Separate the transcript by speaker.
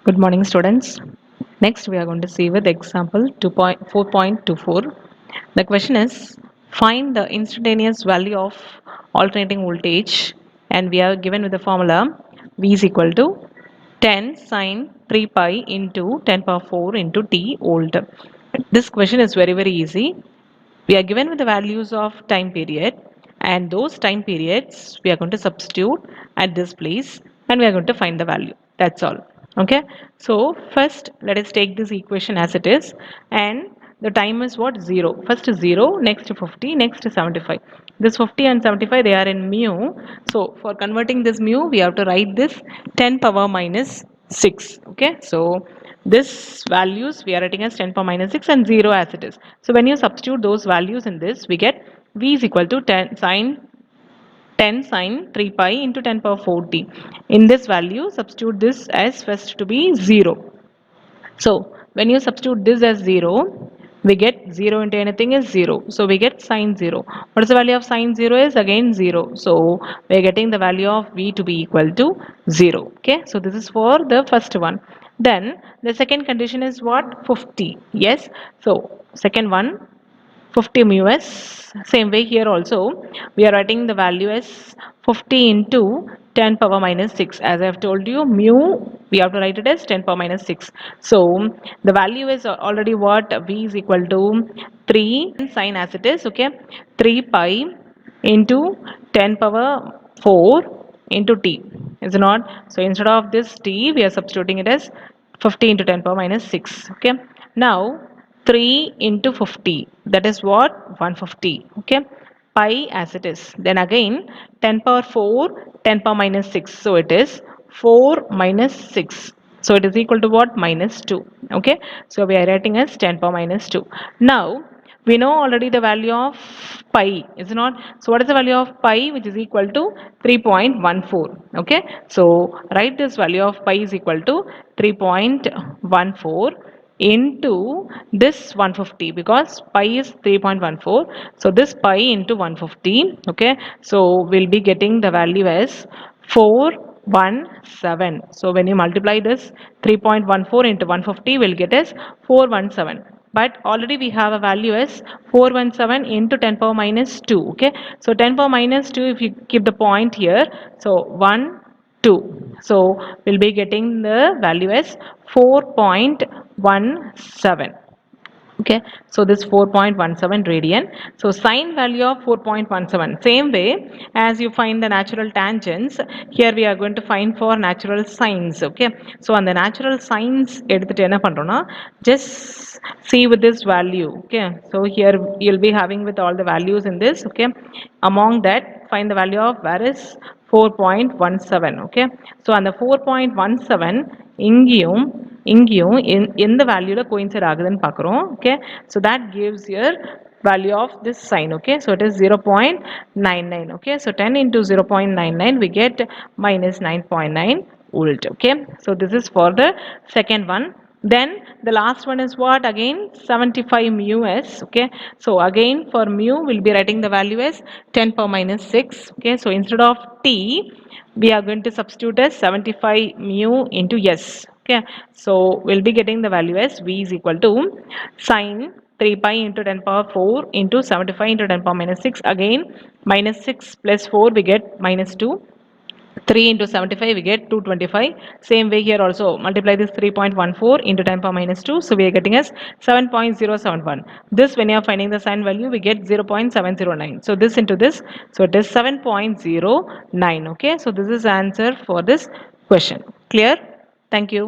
Speaker 1: Good morning, students. Next, we are going to see with example 4.24. The question is find the instantaneous value of alternating voltage, and we are given with the formula V is equal to 10 sine 3 pi into 10 power 4 into t volt. This question is very easy. We are given with the values of time period, and those time periods we are going to substitute at this place, and we are going to find the value. That's all. Okay, so first let us take this equation as it is, and the time is what? 0. First is 0, next to 50, next to 75. This 50 and 75, they are in mu. So for converting this mu, we have to write this 10 power minus 6. Okay, so this values we are writing as 10 power minus 6 and 0 as it is. So when you substitute those values in this, we get V is equal to 10 sine 3 pi into 10 power 4t. In this value, substitute this as first to be 0. So when you substitute this as 0, we get 0 into anything is 0. So we get sine 0. What is the value of sine 0 is again 0. So we are getting the value of V to be equal to 0. Okay, so this is for the first one. Then the second condition is what? 50. Yes. So second one, 50 mu s. Same way here also we are writing the value as 50 into 10 power minus 6. As I have told you, mu we have to write it as 10 power minus 6. So the value is already what? V is equal to 3 sine as it is. Okay, 3 pi into 10 power 4 into t, is it not? So instead of this t, we are substituting it as 50 into 10 power minus 6. Okay, now 3 into 50, that is what? 150. Okay, pi as it is. Then again 10 power 4, 10 power minus 6, so it is 4 minus 6, so it is equal to what? Minus 2. Okay, so we are writing as 10 power minus 2. Now we know already the value of pi, is it not? So what is the value of pi? Which is equal to 3.14. Okay, so write this value of pi is equal to 3.14 into this 150, because pi is 3.14. So this pi into 150. Okay, so we'll be getting the value as 417. So when you multiply this 3.14 into 150, we'll get as 417. But already we have a value as 417 into 10 power minus 2. Okay, so 10 power minus 2, if you keep the point here, so 1 2. So we'll be getting the value as 4.17. Okay, so this 4.17 radian. So sine value of 4.17, same way as you find the natural tangents, here we are going to find for natural sines. Okay, so on the natural sines எடுத்துட்டு என்ன பண்றோம்னா, just see with this value. Okay, so here you'll be having with all the values in this. Okay, among that find the value of where is 4.17. Okay, so அந்த 4.17 இங்கேயும் இங்கேயும் எந்த வேல்யூல coincide ஆகுதுன்னு பார்க்குறோம். Okay, so that gives your value of this sign. Okay, so it is 0.99. Okay, so 10 into 0.99, we get minus 9.9 volt. Okay, so this is for the second one. Then the last one is what? Again 75 mu s. Okay, so again for mu we'll be writing the value as 10 power minus 6. Okay, so instead of t, we are going to substitute as 75 mu into s. Okay, so we'll be getting the value as V is equal to sine 3 pi into 10 power 4 into 75 into 10 power minus 6. Again minus 6 plus 4, we get minus 2. 3 into 75, we get 225. Same way here also, multiply this 3.14 into 10 power minus 2. So we are getting as 7.071. This, when you are finding the sign value, we get 0.709. So this into this, so it is 7.09. Okay, so this is answer for this question. Clear? Thank you.